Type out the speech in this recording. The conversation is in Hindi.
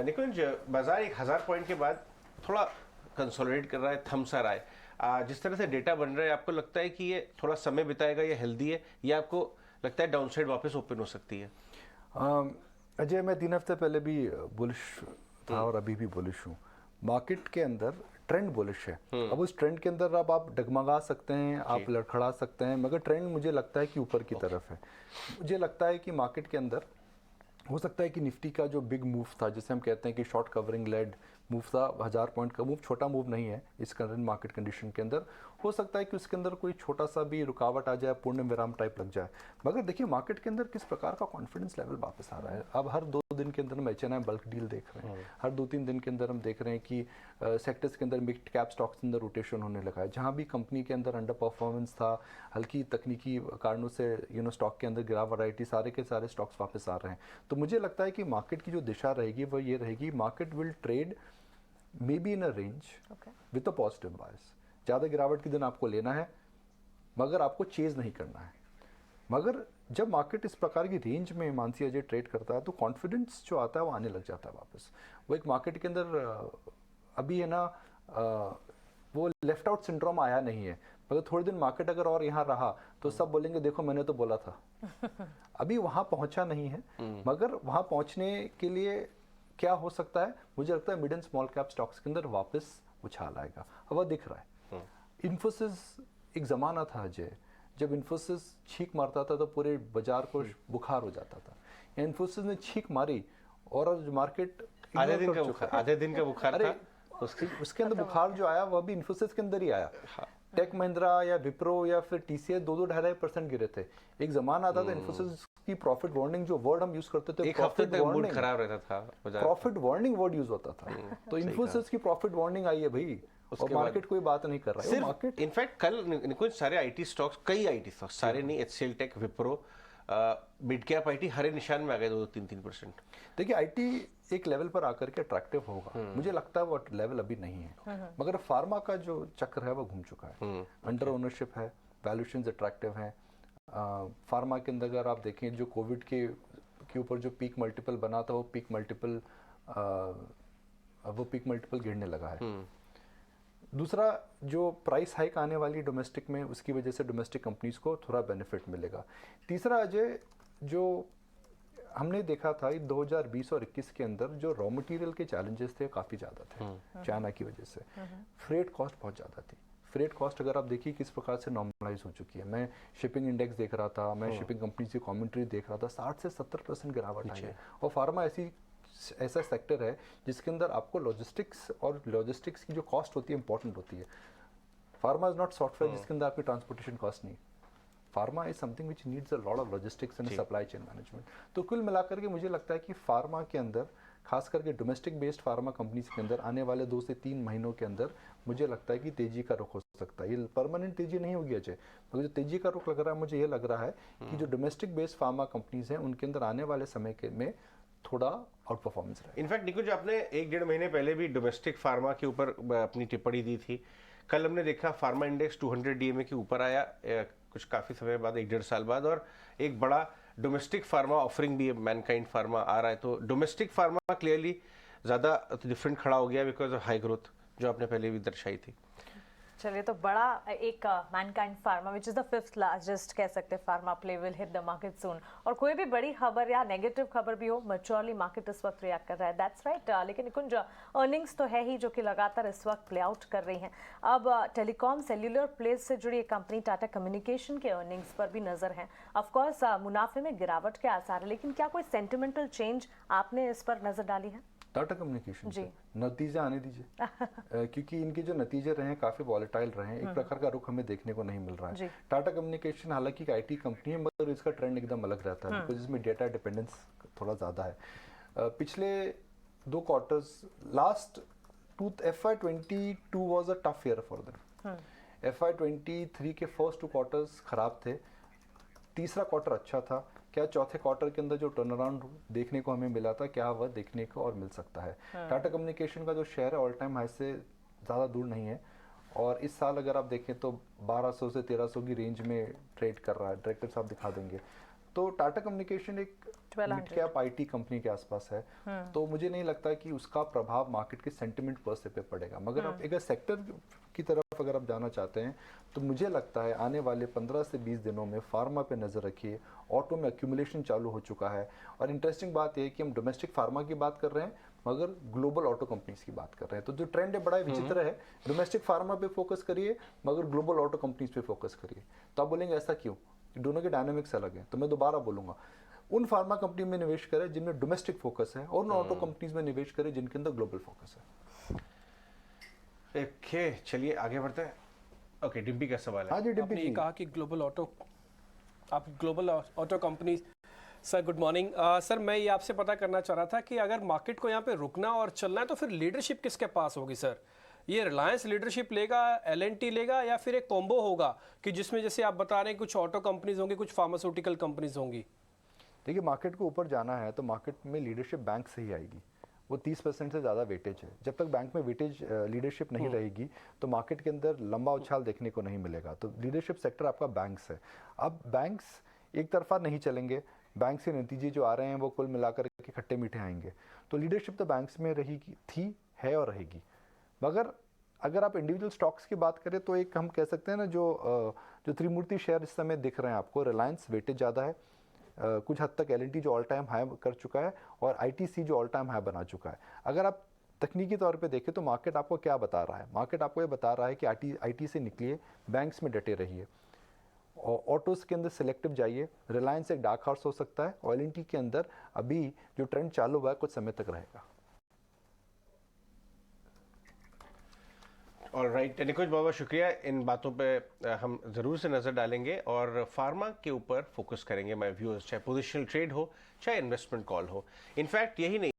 निकुंज, बाजार 1000 पॉइंट के बाद थोड़ा कंसोलिडेट कर रहा है, थम सा रहा है। जिस तरह से डेटा बन रहा है, आपको लगता है कि ये थोड़ा समय बिताएगा, ये हेल्दी है, या आपको लगता है डाउनसाइड वापस ओपन हो सकती है? अजय, मैं 3 हफ्ते पहले भी बुलिश था और अभी भी बुलिश हूँ। मार्केट के अंदर ट्रेंड बुलिश है। अब उस ट्रेंड के अंदर अब आप डगमगा सकते हैं, आप लड़खड़ा सकते हैं, मगर ट्रेंड मुझे लगता है कि ऊपर की तरफ है। मुझे लगता है कि मार्केट के अंदर हो सकता है कि निफ्टी का जो बिग मूव था, जिसे हम कहते हैं कि शॉर्ट कवरिंग लेड मूव था, 1000 पॉइंट का मूव छोटा मूव नहीं है इस करंट मार्केट कंडीशन के अंदर। हो सकता है कि उसके अंदर कोई छोटा सा भी रुकावट आ जाए, पूर्ण विराम टाइप लग जाए। मगर देखिए मार्केट के अंदर किस प्रकार का कॉन्फिडेंस लेवल वापस आ रहा है। अब हर 2 दिन के अंदर हम एचएनआई बल्क डील देख रहे हैं, हर 2-3 दिन के अंदर हम देख रहे हैं कि सेक्टर्स के अंदर मिड कैप स्टॉक्स के अंदर रोटेशन होने लगा है। जहाँ भी कंपनी के अंदर अंडर परफॉर्मेंस था, हल्की तकनीकी कारणों से स्टॉक के अंदर गिरावट आई थी, सारे के सारे स्टॉक्स वापस आ रहे हैं। तो मुझे लगता है कि मार्केट की जो दिशा रहेगी वह ये रहेगी, market will trade may be in a range with a positive bias. ज़्यादा गिरावट के दिन आपको लेना है, मगर आपको चेज नहीं करना है। मगर जब मार्केट इस प्रकार की रेंज में मानसी अजय ट्रेड करता है, तो कॉन्फिडेंस जो आता है वो आने लग जाता है वापस। वो एक मार्केट के अंदर अभी है ना, वो लेफ्ट आउट सिंड्रोम आया नहीं है, मगर थोड़े दिन मार्केट अगर और यहाँ रहा तो सब बोलेंगे देखो मैंने तो बोला था। अभी वहाँ पहुँचा नहीं है, मगर वहाँ पहुँचने के लिए क्या हो सकता है, मुझे लगता है mid and small cap stocks के अंदर वापस उछाल आएगा। अब वह दिख रहा है। इन्फोसिस एक ज़माना था अजय, जब इन्फोसिस छींक मारता था तो पूरे बाजार को बुखार हो जाता था। इन्फोसिस ने छींक मारी और मार्केट आधे दिन का बुखार था। उसके अंदर बुखार जो आया वह भी इन्फोसिस के अंदर ही आया। टेक महिंद्रा या विप्रो या फिर टीसीएस 2-2.5% गिरे थे। एक जमाना आता था इन्फोसिस की प्रॉफिट वार्निंग, जो वर्ड हम यूज करते थे, एक हफ्ते तक मूड खराब रहता था, प्रॉफिट वार्निंग वर्ड यूज होता था। तो इन्फोसिस की प्रॉफिट वार्निंग आई है भाई, और मार्केट कोई बात नहीं कर रहा है। मार्केट इनफैक्ट कल कुछ सारे आईटी स्टॉक्स, कई आईटी स्टॉक्स, सारे नहीं, HCL tech, Wipro, mid cap IT हरे निशान में आ गए 2-3%। देखिए आईटी एक लेवल पर आकर के अट्रैक्टिव होगा, मुझे लगता है वो लेवल अभी नहीं है। मगर फार्मा का जो चक्र है वो घूम चुका है, अंडर ओनरशिप है, वैल्यूएशंस अट्रैक्टिव हैं। फार्मा के अंदर अगर आप देखें, जो कोविड के ऊपर जो पीक मल्टीपल बना था, वो पीक मल्टीपल गिरने लगा है। दूसरा, जो प्राइस हाइक आने वाली डोमेस्टिक में, उसकी वजह से डोमेस्टिक कंपनीज को थोड़ा बेनिफिट मिलेगा। तीसरा अजय, जो हमने देखा था 2020 और 21 के अंदर जो रॉ मटेरियल के चैलेंजेस थे काफ़ी ज़्यादा थे चाइना की वजह से। फ्रेट कॉस्ट बहुत ज़्यादा थी। फ्रेट कॉस्ट अगर आप देखिए किस प्रकार से नॉर्मलाइज हो चुकी है। मैं शिपिंग इंडेक्स देख रहा था, मैं शिपिंग कंपनी की कमेंट्री देख रहा था, 60 से 70% गिरावट आई है। और फार्मा ऐसा सेक्टर है जिसके अंदर आपको लॉजिस्टिक्स की जो कॉस्ट होती है इंपॉर्टेंट होती है। फार्मा इज नॉट सॉफ्टवेयर जिसके अंदर आपकी ट्रांसपोर्टेशन कॉस्ट नहीं। Pharma is something which needs a lot of logistics and supply chain management. तो कुल मिलाकर के मुझे लगता है कि फार्मा के अंदर, खास करके डोमेस्टिक बेस्ड फार्मा कंपनीज के अंदर, आने वाले 2 से 3 महीनों के अंदर मुझे लगता है कि तेजी का रुख हो सकता है। ये परमानेंट तेजी नहीं होगी अजय, मगर जो तेजी का रुख लग रहा है, मुझे ये लग रहा है कि जो डोमेस्टिक बेस्ड फार्मा कंपनीज हैं उनके अंदर आने वाले समय में थोड़ा आउट परफॉर्मेंस रहे। इनफैक्ट निकुंज, आपने 1-1.5 महीने पहले भी डोमेस्टिक फार्मा के ऊपर अपनी टिप्पणी दी थी। कल हमने देखा फार्मा इंडेक्स 200 डीएमए के ऊपर आया कुछ काफ़ी समय बाद, 1-1.5 साल बाद, और एक बड़ा डोमेस्टिक फार्मा ऑफरिंग भी मैनकाइंड फार्मा आ रहा है। तो डोमेस्टिक फार्मा क्लियरली ज़्यादा डिफरेंट खड़ा हो गया बिकॉज ऑफ हाई ग्रोथ जो आपने पहले भी दर्शाई थी। चलिए, तो बड़ा एक Mankind pharma which is the 5th largest कह सकते हैं pharma play will hit the market soon. और कोई भी बड़ी खबर या नेगेटिव खबर भी हो, मैच्योरली मार्केट इस वक्त रिएक्ट कर रहा है, दैट्स राइट। लेकिन निकुंज, अर्निंग्स तो है ही जो कि लगातार इस वक्त प्ले आउट कर रही हैं। अब टेलीकॉम सेल्यूलर प्लेस से जुड़ी एक कंपनी टाटा कम्युनिकेशन के अर्निंग्स पर भी नजर है। ऑफकोर्स मुनाफे में गिरावट के आसार है, लेकिन क्या कोई सेंटिमेंटल चेंज आपने इस पर नजर डाली है? टाटा कम्युनिकेशन जी, नतीजे आने दीजिए क्योंकि इनके जो नतीजे रहे हैं काफ़ी वॉलेटाइल रहे हैं। एक प्रकार का रुख हमें देखने को नहीं मिल रहा है। टाटा कम्युनिकेशन हालांकि एक आईटी कंपनी है, मगर इसका ट्रेंड एकदम अलग रहता है बिकॉज इसमें डेटा डिपेंडेंस थोड़ा ज़्यादा है। पिछले 2 quarters, last FY22 was a tough year for them. FY23 के फर्स्ट 2 क्वार्टर्स खराब थे, तीसरा क्वार्टर अच्छा था। क्या चौथे क्वार्टर के अंदर जो टर्न अराउंड देखने को हमें मिला था, क्या वह देखने को और मिल सकता है? टाटा कम्युनिकेशन का जो शेयर है ऑल टाइम हाई से ज़्यादा दूर नहीं है, और इस साल अगर आप देखें तो 1200 से 1300 की रेंज में ट्रेड कर रहा है। डायरेक्टर साहब दिखा देंगे। तो टाटा कम्युनिकेशन एक 1200 मिड कैप आईटी कंपनी के आसपास है, तो मुझे नहीं लगता कि उसका प्रभाव मार्केट के सेंटिमेंट पर से पे पड़ेगा। मगर आप अगर सेक्टर की तरफ अगर आप जाना चाहते हैं तो मुझे लगता है आने वाले 15 से 20 दिनों में फार्मा पे नज़र रखिए। ऑटो में एक्यूमुलेशन चालू हो चुका है, और इंटरेस्टिंग बात यह है कि हम डोमेस्टिक फार्मा की बात कर रहे हैं मगर ग्लोबल ऑटो कंपनीज की बात कर रहे हैं। तो जो ट्रेंड है बड़ा विचित्र है, डोमेस्टिक फार्मा पे फोकस करिए मगर ग्लोबल ऑटो कंपनीज पे फोकस करिए। तो आप बोलेंगे ऐसा क्यों, दोनों के डायनामिक्स अलग हैं। तो मैं दोबारा बोलूंगा, उन फार्मा कंपनी में निवेश करें जिनमें डोमेस्टिक फोकस है, और उन ऑटो कंपनीज में निवेश करें जिनके अंदर ग्लोबल फोकस है। ओके, चलिए आगे बढ़ते हैं। ओके, डिम्पी का सवाल है। हाँ जी डिम्पी आपने ये जी। कहा कि global auto company. Sir good morning. Sir मैं ये आपसे पता करना चाह रहा था कि अगर मार्केट को यहाँ पे रुकना और चलना है तो फिर लीडरशिप किसके पास होगी सर? ये रिलायंस लीडरशिप लेगा, L&T लेगा, या फिर एक कॉम्बो होगा कि जिसमें जैसे आप बता रहे हैं कुछ ऑटो कंपनीज होंगी, कुछ फार्मास्यूटिकल कंपनीज होंगी? देखिए, मार्केट को ऊपर जाना है तो मार्केट में लीडरशिप बैंक से ही आएगी। वो 30% से ज़्यादा वेटेज है। जब तक बैंक में वेटेज लीडरशिप नहीं रहेगी तो मार्केट के अंदर लंबा उछाल देखने को नहीं मिलेगा। तो लीडरशिप सेक्टर आपका बैंक्स है। अब बैंक्स एक तरफा नहीं चलेंगे, बैंक से नतीजे जो आ रहे हैं वो कुल मिलाकर के खट्टे मीठे आएंगे। तो लीडरशिप तो बैंक्स में रहेगी, थी, है और रहेगी। मगर अगर आप इंडिविजुअल स्टॉक्स की बात करें तो एक हम कह सकते हैं ना, जो त्रिमूर्ति शेयर इस समय दिख रहे हैं आपको, रिलायंस वेटेज ज़्यादा है, कुछ हद तक L&T जो ऑल टाइम हाई कर चुका है, और ITC जो ऑल टाइम हाई बना चुका है। अगर आप तकनीकी तौर पे देखें तो मार्केट आपको क्या बता रहा है? मार्केट आपको ये बता रहा है कि IT से निकलिए, बैंक्स में डटे रहिए, ऑटोज़ के अंदर सिलेक्टिव जाइए। रिलायंस एक डार्क हॉर्स हो सकता है, और L&T के अंदर अभी जो ट्रेंड चालू हुआ है कुछ समय तक रहेगा। ऑलराइट, निकुंज, बहुत बहुत शुक्रिया। इन बातों पे हम ज़रूर से नज़र डालेंगे और फार्मा के ऊपर फोकस करेंगे माय व्यूअर्स, चाहे पोजिशनल ट्रेड हो चाहे इन्वेस्टमेंट कॉल हो। इनफैक्ट यही नहीं